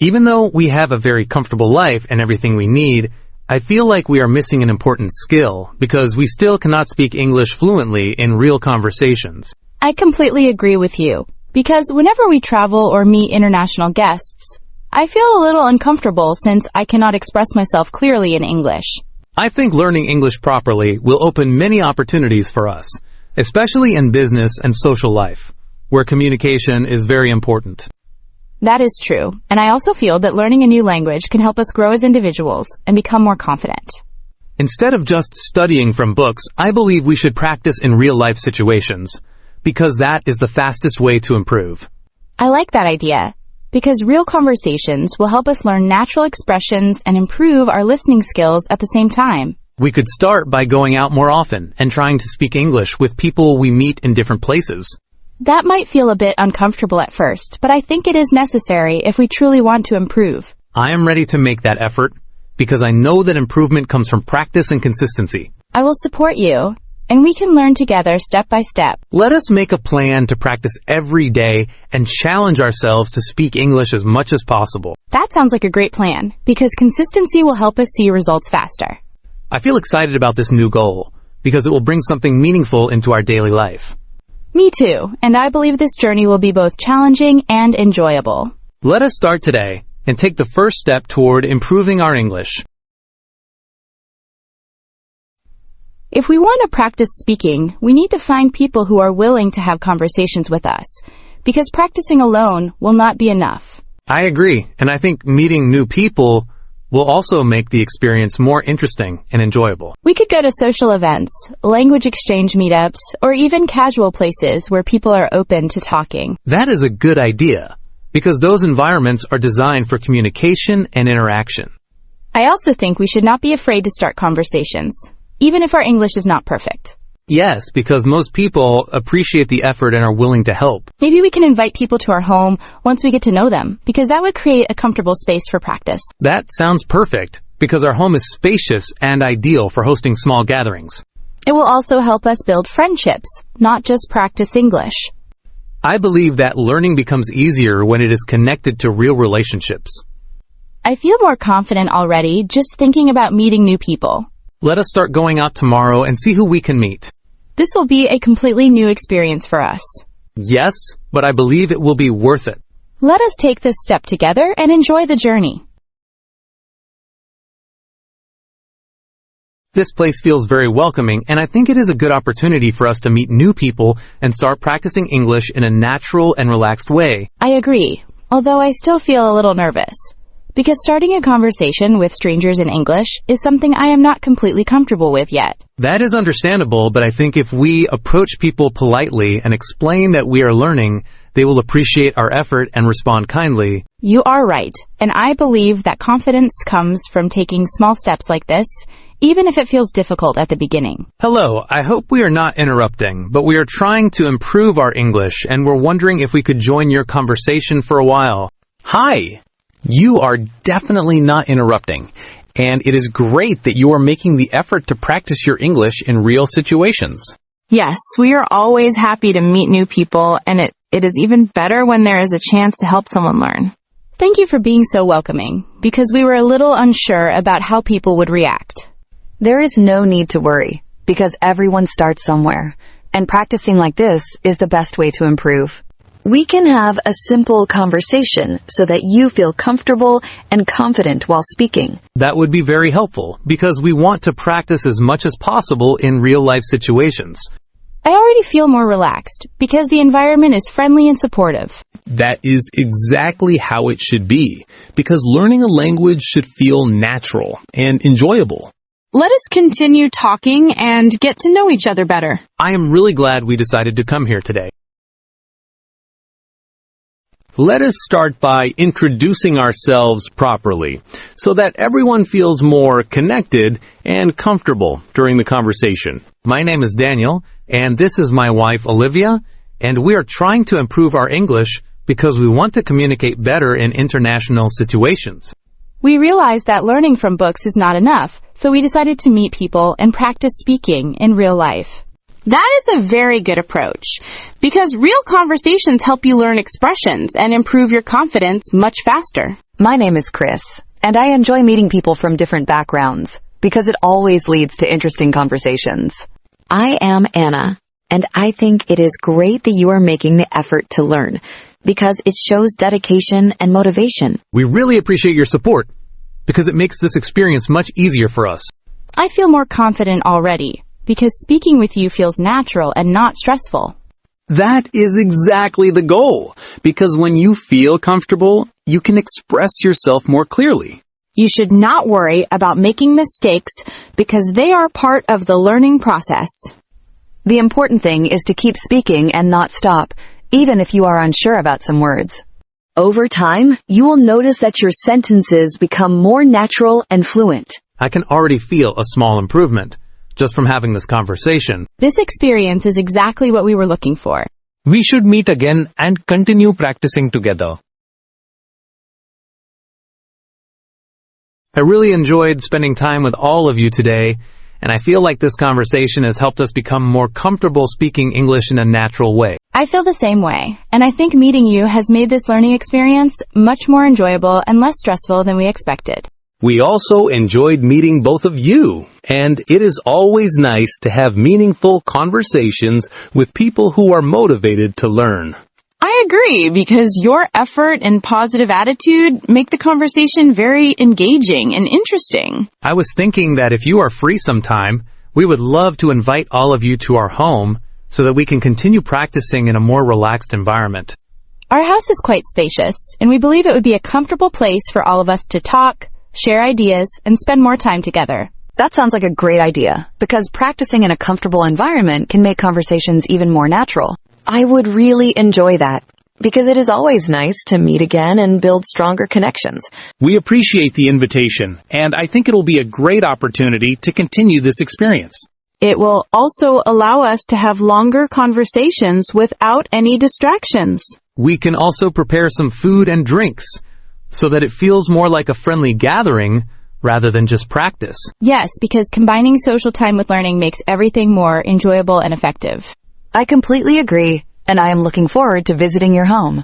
Even though we have a very comfortable life and everything we need, I feel like we are missing an important skill because we still cannot speak English fluently in real conversations. I completely agree with you, because whenever we travel or meet international guests, I feel a little uncomfortable since I cannot express myself clearly in English. I think learning English properly will open many opportunities for us, especially in business and social life, where communication is very important. That is true, and I also feel that learning a new language can help us grow as individuals and become more confident. Instead of just studying from books, I believe we should practice in real-life situations, because that is the fastest way to improve. I like that idea, because real conversations will help us learn natural expressions and improve our listening skills at the same time. We could start by going out more often and trying to speak English with people we meet in different places. That might feel a bit uncomfortable at first, but I think it is necessary if we truly want to improve. I am ready to make that effort, because I know that improvement comes from practice and consistency. I will support you, and we can learn together step by step. Let us make a plan to practice every day and challenge ourselves to speak English as much as possible. That sounds like a great plan, because consistency will help us see results faster. I feel excited about this new goal, because it will bring something meaningful into our daily life. Me too, and I believe this journey will be both challenging and enjoyable. Let us start today and take the first step toward improving our English. If we want to practice speaking, we need to find people who are willing to have conversations with us, because practicing alone will not be enough. I agree, and I think meeting new people will also make the experience more interesting and enjoyable. We could go to social events, language exchange meetups, or even casual places where people are open to talking. That is a good idea, because those environments are designed for communication and interaction. I also think we should not be afraid to start conversations, even if our English is not perfect. Yes, because most people appreciate the effort and are willing to help. Maybe we can invite people to our home once we get to know them, because that would create a comfortable space for practice. That sounds perfect, because our home is spacious and ideal for hosting small gatherings. It will also help us build friendships, not just practice English. I believe that learning becomes easier when it is connected to real relationships. I feel more confident already just thinking about meeting new people. Let us start going out tomorrow and see who we can meet. This will be a completely new experience for us. Yes, but I believe it will be worth it. Let us take this step together and enjoy the journey. This place feels very welcoming, and I think it is a good opportunity for us to meet new people and start practicing English in a natural and relaxed way. I agree, although I still feel a little nervous, because starting a conversation with strangers in English is something I am not completely comfortable with yet. That is understandable, but I think if we approach people politely and explain that we are learning, they will appreciate our effort and respond kindly. You are right, and I believe that confidence comes from taking small steps like this, even if it feels difficult at the beginning. Hello, I hope we are not interrupting, but we are trying to improve our English, and we're wondering if we could join your conversation for a while. Hi! You are definitely not interrupting, and it is great that you are making the effort to practice your English in real situations. Yes, we are always happy to meet new people, and it is even better when there is a chance to help someone learn. Thank you for being so welcoming, because we were a little unsure about how people would react. There is no need to worry, because everyone starts somewhere, and practicing like this is the best way to improve. We can have a simple conversation so that you feel comfortable and confident while speaking. That would be very helpful, because we want to practice as much as possible in real-life situations. I already feel more relaxed, because the environment is friendly and supportive. That is exactly how it should be, because learning a language should feel natural and enjoyable. Let us continue talking and get to know each other better. I am really glad we decided to come here today. Let us start by introducing ourselves properly, so that everyone feels more connected and comfortable during the conversation. My name is Daniel, and this is my wife Olivia, and we are trying to improve our English because we want to communicate better in international situations. We realized that learning from books is not enough, so we decided to meet people and practice speaking in real life. That is a very good approach, because real conversations help you learn expressions and improve your confidence much faster. My name is Chris, and I enjoy meeting people from different backgrounds because it always leads to interesting conversations. I am Anna, and I think it is great that you are making the effort to learn, because it shows dedication and motivation. We really appreciate your support, because it makes this experience much easier for us. I feel more confident already, because speaking with you feels natural and not stressful. That is exactly the goal, because when you feel comfortable, you can express yourself more clearly. You should not worry about making mistakes because they are part of the learning process. The important thing is to keep speaking and not stop, even if you are unsure about some words. Over time, you will notice that your sentences become more natural and fluent. I can already feel a small improvement just from having this conversation. This experience is exactly what we were looking for. We should meet again and continue practicing together. I really enjoyed spending time with all of you today, and I feel like this conversation has helped us become more comfortable speaking English in a natural way. I feel the same way, and I think meeting you has made this learning experience much more enjoyable and less stressful than we expected. We also enjoyed meeting both of you, and it is always nice to have meaningful conversations with people who are motivated to learn. I agree, because your effort and positive attitude make the conversation very engaging and interesting. I was thinking that if you are free sometime, we would love to invite all of you to our home so that we can continue practicing in a more relaxed environment. Our house is quite spacious, and we believe it would be a comfortable place for all of us to talk, share ideas, and spend more time together. That sounds like a great idea, because practicing in a comfortable environment can make conversations even more natural. I would really enjoy that, because it is always nice to meet again and build stronger connections. We appreciate the invitation, and I think it'll be a great opportunity to continue this experience. It will also allow us to have longer conversations without any distractions. We can also prepare some food and drinks so that it feels more like a friendly gathering rather than just practice. Yes, because combining social time with learning makes everything more enjoyable and effective. I completely agree, and I am looking forward to visiting your home.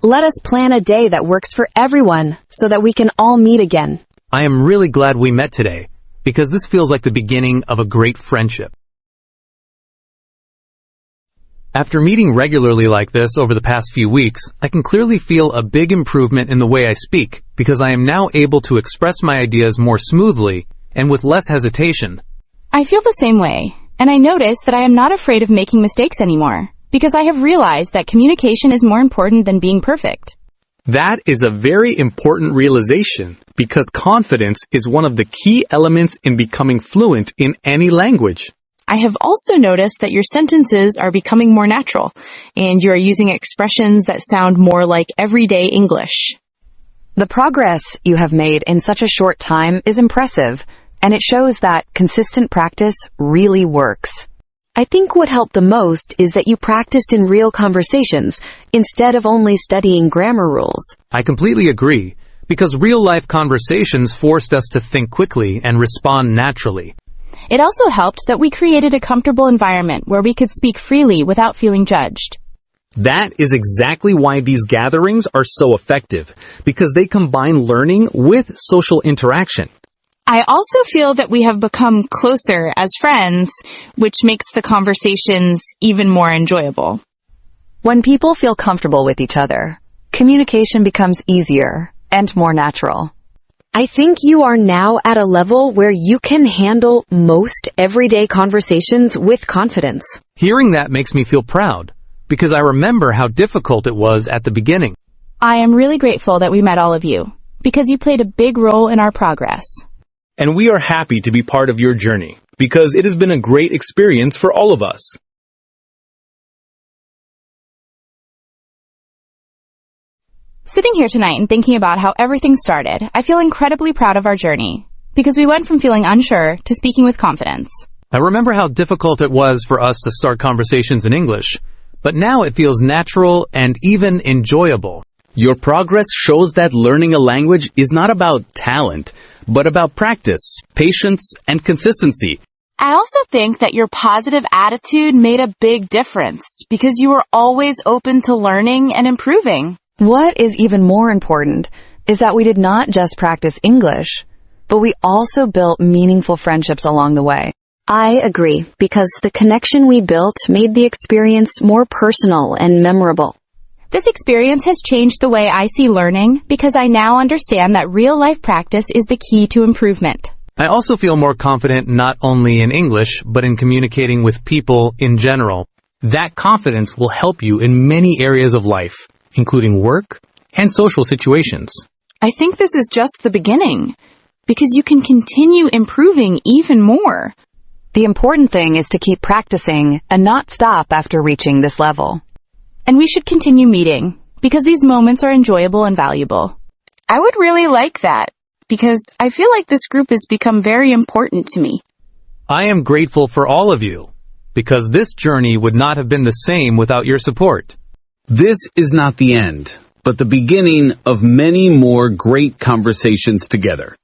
Let us plan a day that works for everyone so that we can all meet again. I am really glad we met today, because this feels like the beginning of a great friendship. After meeting regularly like this over the past few weeks, I can clearly feel a big improvement in the way I speak, because I am now able to express my ideas more smoothly and with less hesitation. I feel the same way, and I notice that I am not afraid of making mistakes anymore, because I have realized that communication is more important than being perfect. That is a very important realization, because confidence is one of the key elements in becoming fluent in any language. I have also noticed that your sentences are becoming more natural, and you are using expressions that sound more like everyday English. The progress you have made in such a short time is impressive, and it shows that consistent practice really works. I think what helped the most is that you practiced in real conversations instead of only studying grammar rules. I completely agree, because real-life conversations forced us to think quickly and respond naturally. It also helped that we created a comfortable environment where we could speak freely without feeling judged. That is exactly why these gatherings are so effective, because they combine learning with social interaction. I also feel that we have become closer as friends, which makes the conversations even more enjoyable. When people feel comfortable with each other, communication becomes easier and more natural. I think you are now at a level where you can handle most everyday conversations with confidence. Hearing that makes me feel proud, because I remember how difficult it was at the beginning. I am really grateful that we met all of you, because you played a big role in our progress. And we are happy to be part of your journey, because it has been a great experience for all of us. Sitting here tonight and thinking about how everything started, I feel incredibly proud of our journey, because we went from feeling unsure to speaking with confidence. I remember how difficult it was for us to start conversations in English, but now it feels natural and even enjoyable. Your progress shows that learning a language is not about talent, but about practice, patience, and consistency. I also think that your positive attitude made a big difference because you were always open to learning and improving. What is even more important is that we did not just practice English, but we also built meaningful friendships along the way. I agree, because the connection we built made the experience more personal and memorable. This experience has changed the way I see learning because I now understand that real-life practice is the key to improvement. I also feel more confident not only in English, but in communicating with people in general. That confidence will help you in many areas of life, including work and social situations. I think this is just the beginning, because you can continue improving even more. The important thing is to keep practicing and not stop after reaching this level. And we should continue meeting, because these moments are enjoyable and valuable. I would really like that, because I feel like this group has become very important to me. I am grateful for all of you, because this journey would not have been the same without your support. This is not the end, but the beginning of many more great conversations together.